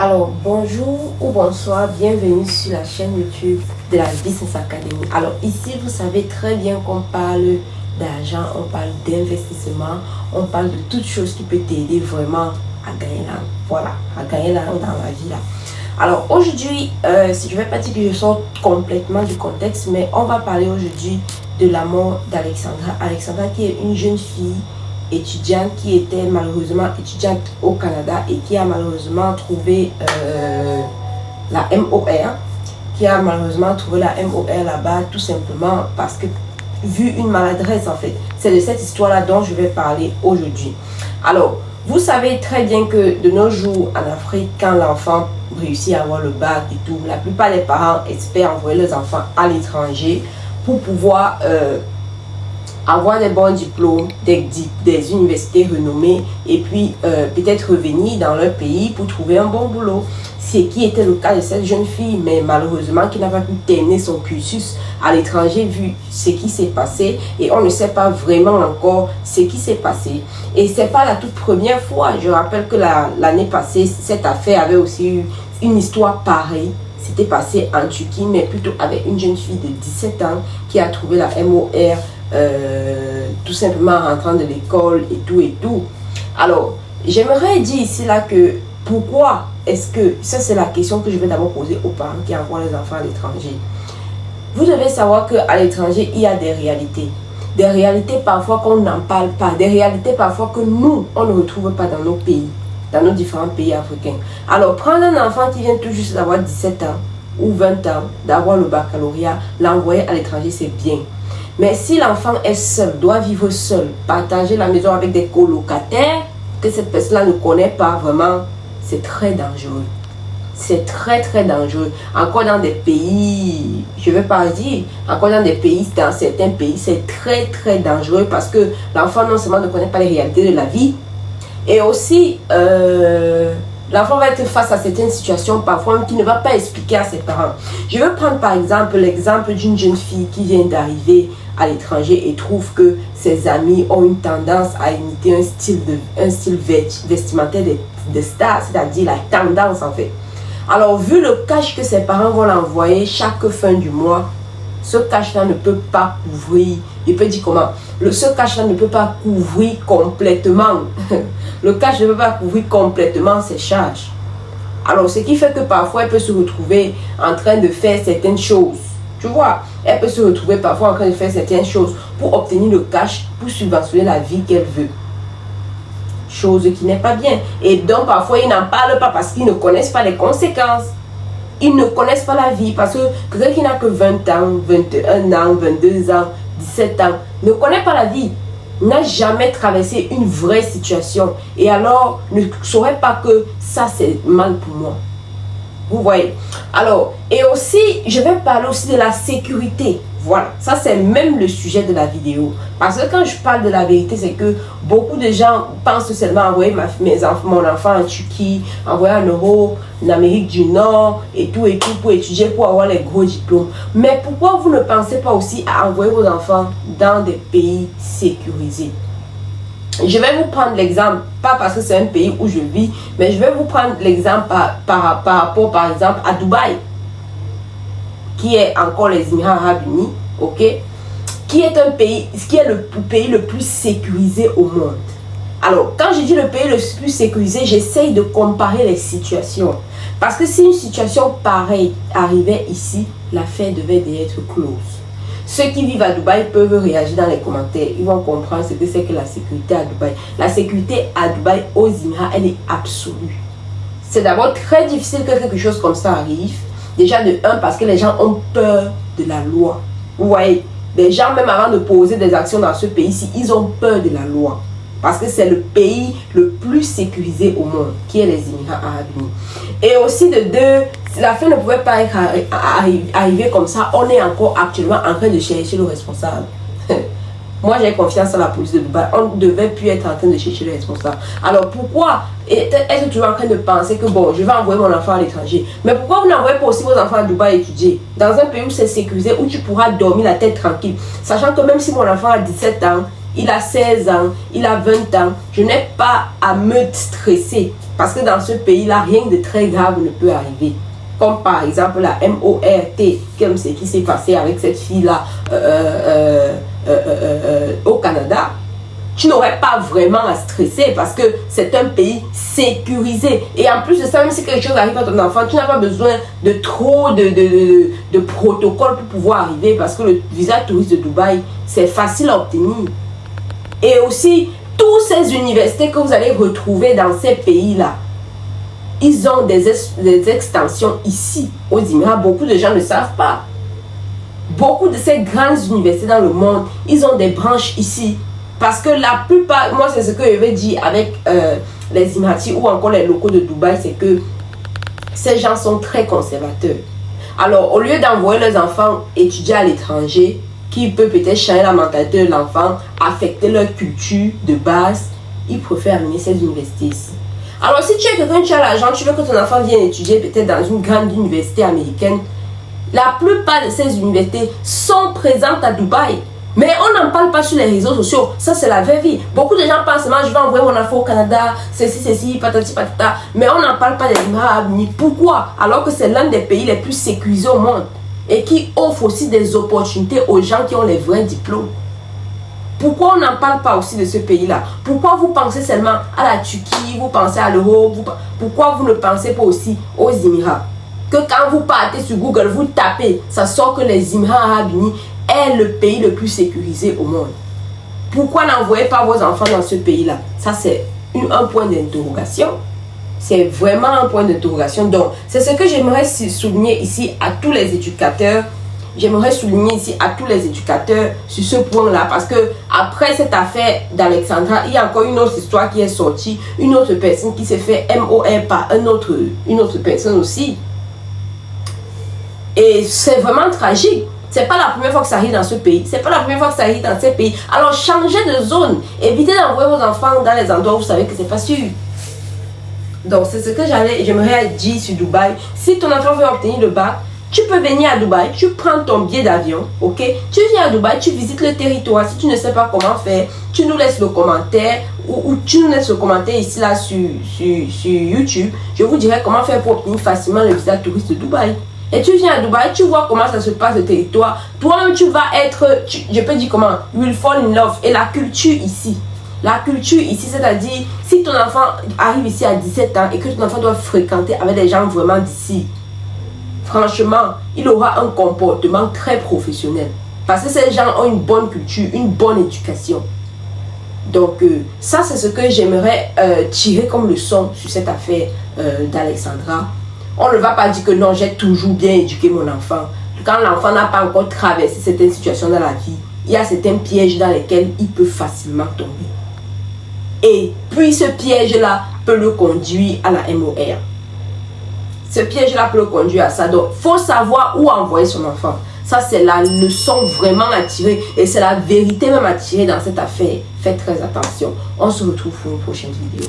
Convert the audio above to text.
Alors, bonjour ou bonsoir, bienvenue sur la chaîne YouTube de la Business Academy. Alors ici, vous savez très bien qu'on parle d'argent, on parle d'investissement, on parle de toutes choses qui peuvent t'aider vraiment à gagner l'argent. Voilà, à gagner l'argent dans la vie là. Alors aujourd'hui, je ne vais pas dire que je sors complètement du contexte, mais on va parler aujourd'hui de la mort d'Alexandra. Alexandra qui est une jeune fille étudiante qui était malheureusement étudiante au Canada et qui a malheureusement trouvé la MOR, là-bas tout simplement parce que vu une maladresse en fait. C'est de cette histoire-là dont je vais parler aujourd'hui. Alors, vous savez très bien que de nos jours en Afrique, quand l'enfant réussit à avoir le bac et tout, la plupart des parents espèrent envoyer leurs enfants à l'étranger pour pouvoir avoir des bons diplômes, des universités renommées et puis peut-être revenir dans leur pays pour trouver un bon boulot. Ce qui était le cas de cette jeune fille, mais malheureusement qui n'a pas pu terminer son cursus à l'étranger vu ce qui s'est passé et on ne sait pas vraiment encore ce qui s'est passé. Et c'est pas la toute première fois. Je rappelle que l'année passée, cette affaire avait aussi eu une histoire pareille. C'était passé en Turquie, mais plutôt avec une jeune fille de 17 ans qui a trouvé la MOR tout simplement en rentrant de l'école et tout. Alors, j'aimerais dire ici là que pourquoi est-ce que, ça c'est la question que je vais d'abord poser aux parents qui envoient les enfants à l'étranger. Vous devez savoir qu'à l'étranger, il y a des réalités parfois qu'on n'en parle pas, des réalités parfois que nous, on ne retrouve pas dans nos pays, dans nos différents pays africains. Alors, prendre un enfant qui vient tout juste d'avoir 17 ans ou 20 ans, d'avoir le baccalauréat, l'envoyer à l'étranger, c'est bien. Mais si l'enfant est seul, doit vivre seul, partager la maison avec des colocataires que cette personne-là ne connaît pas vraiment, c'est très dangereux. C'est très dangereux. Encore dans des pays, je ne vais pas dire, encore dans certains pays, c'est très dangereux parce que l'enfant non seulement ne connaît pas les réalités de la vie, et aussi l'enfant va être face à certaines situations parfois qui ne va pas expliquer à ses parents. Je vais prendre par exemple l'exemple d'une jeune fille qui vient d'arriver à l'étranger et trouve que ses amis ont une tendance à imiter un style vestimentaire de stars, c'est-à-dire la tendance en fait. Alors vu le cash que ses parents vont l'envoyer chaque fin du mois, ce cash-là ne peut pas couvrir, je peux dire comment, ce cash-là ne peut pas couvrir complètement, le cash ne peut pas couvrir complètement ses charges. Alors ce qui fait que parfois elle peut se retrouver en train de faire certaines choses. Tu vois, elle peut se retrouver parfois en train de faire certaines choses pour obtenir le cash, pour subventionner la vie qu'elle veut. Chose qui n'est pas bien. Et donc parfois ils n'en parlent pas parce qu'ils ne connaissent pas les conséquences. Ils ne connaissent pas la vie parce que quelqu'un qui n'a que 20 ans, 21 ans, 22 ans, 17 ans, ne connaît pas la vie, n'a jamais traversé une vraie situation et alors ne saurait pas que ça c'est mal pour moi. Vous voyez. Alors, et aussi, je vais parler aussi de la sécurité. Voilà, ça c'est même le sujet de la vidéo. Parce que quand je parle de la vérité, c'est que beaucoup de gens pensent seulement envoyer mon enfant en Turquie, envoyer en Europe, en Amérique du Nord et tout pour étudier, pour avoir les gros diplômes. Mais pourquoi vous ne pensez pas aussi à envoyer vos enfants dans des pays sécurisés? Je vais vous prendre l'exemple, pas parce que c'est un pays où je vis, mais je vais vous prendre l'exemple par rapport, par exemple, à Dubaï, qui est encore les Émirats Arabes Unis, ok, qui est un pays, qui est le pays le plus sécurisé au monde. Alors, quand je dis le pays le plus sécurisé, j'essaye de comparer les situations. Parce que si une situation pareille arrivait ici, l'affaire devait être close. Ceux qui vivent à Dubaï peuvent réagir dans les commentaires. Ils vont comprendre ce que c'est que la sécurité à Dubaï. La sécurité à Dubaï, aux Émirats, elle est absolue. C'est d'abord très difficile que quelque chose comme ça arrive. Déjà de un, parce que les gens ont peur de la loi. Vous voyez, les gens même avant de poser des actions dans ce pays-ci, ils ont peur de la loi. Parce que c'est le pays le plus sécurisé au monde, qui est les Émirats Arabes Unis. Et aussi de deux, la fin ne pouvait pas être arrivée comme ça. On est encore actuellement en train de chercher le responsable. Moi, j'ai confiance en la police de Dubaï. On ne devait plus être en train de chercher le responsable. Alors, pourquoi est-ce toujours en train de penser que bon, je vais envoyer mon enfant à l'étranger? Mais pourquoi vous n'envoyez pas aussi vos enfants à Dubaï étudier? Dans un pays où c'est sécurisé, où tu pourras dormir la tête tranquille. Sachant que même si mon enfant a 17 ans, il a 16 ans, il a 20 ans, je n'ai pas à me stresser Parce que dans ce pays-là, rien de très grave ne peut arriver. Comme par exemple la MORT, comme ce qui s'est passé avec cette fille-là au Canada. Tu n'aurais pas vraiment à stresser parce que c'est un pays sécurisé. Et en plus de ça, même si quelque chose arrive à ton enfant, tu n'as pas besoin de trop de protocoles pour pouvoir arriver parce que le visa touriste de Dubaï, c'est facile à obtenir. Et aussi, toutes ces universités que vous allez retrouver dans ces pays-là, ils ont des extensions ici, aux Émirats. Beaucoup de gens ne savent pas. Beaucoup de ces grandes universités dans le monde, ils ont des branches ici. Parce que la plupart, moi c'est ce que je vais dire avec les Émiratis ou encore les locaux de Dubaï, c'est que ces gens sont très conservateurs. Alors au lieu d'envoyer leurs enfants étudier à l'étranger, qui peut peut-être changer la mentalité de l'enfant, affecter leur culture de base, ils préfèrent amener ces universités ici. Alors si tu es quelqu'un, tu as l'argent, tu veux que ton enfant vienne étudier peut-être dans une grande université américaine, la plupart de ces universités sont présentes à Dubaï. Mais on n'en parle pas sur les réseaux sociaux. Ça, c'est la vraie vie. Beaucoup de gens pensent, moi, je vais envoyer mon enfant au Canada, ceci, patati, patata. Mais on n'en parle pas des Émirats Arabes Unis. Pourquoi? Alors que c'est l'un des pays les plus sécurisés au monde. Et qui offre aussi des opportunités aux gens qui ont les vrais diplômes. Pourquoi on n'en parle pas aussi de ce pays-là? Pourquoi vous pensez seulement à la Turquie, vous pensez à l'Europe? Pourquoi vous ne pensez pas aussi aux Émirats? Que quand vous partez sur Google, vous tapez, ça sort que les Émirats Arabes Unis est le pays le plus sécurisé au monde. Pourquoi n'envoyez pas vos enfants dans ce pays-là? Ça, c'est un point d'interrogation. C'est vraiment un point d'interrogation. Donc, c'est ce que j'aimerais souligner ici à tous les éducateurs. J'aimerais souligner ici à tous les éducateurs sur ce point-là. Parce que après cette affaire d'Alexandra, il y a encore une autre histoire qui est sortie. Une autre personne qui s'est fait MOR par une autre personne aussi. Et c'est vraiment tragique. C'est pas la première fois que ça arrive dans ce pays. C'est pas la première fois que ça arrive dans ces pays. Alors changez de zone. Évitez d'envoyer vos enfants dans les endroits où vous savez que c'est pas sûr. Donc c'est ce que j'aimerais dire sur Dubaï. Si ton enfant veut obtenir le bac, tu peux venir à Dubaï, tu prends ton billet d'avion, ok? Tu viens à Dubaï, tu visites le territoire. Si tu ne sais pas comment faire, tu nous laisses le commentaire ou tu nous laisses le commentaire ici là sur YouTube. Je vous dirai comment faire pour obtenir facilement le visa touriste de Dubaï. Et tu viens à Dubaï, tu vois comment ça se passe le territoire. Toi-même, tu vas être, je peux dire comment, you will fall in love. Et la culture ici, c'est-à-dire, si ton enfant arrive ici à 17 ans et que ton enfant doit fréquenter avec des gens vraiment d'ici, franchement, il aura un comportement très professionnel. Parce que ces gens ont une bonne culture, une bonne éducation. Donc, ça, c'est ce que j'aimerais tirer comme leçon sur cette affaire d'Alexandra. On ne va pas dire que non, j'ai toujours bien éduqué mon enfant. Quand l'enfant n'a pas encore traversé certaines situations dans la vie, il y a certains pièges dans lesquels il peut facilement tomber. Et puis ce piège-là peut le conduire à la MOR. Ce piège-là peut le conduire à ça. Donc, il faut savoir où envoyer son enfant. Ça, c'est la leçon vraiment à tirer. Et c'est la vérité même à tirer dans cette affaire. Faites très attention. On se retrouve pour une prochaine vidéo.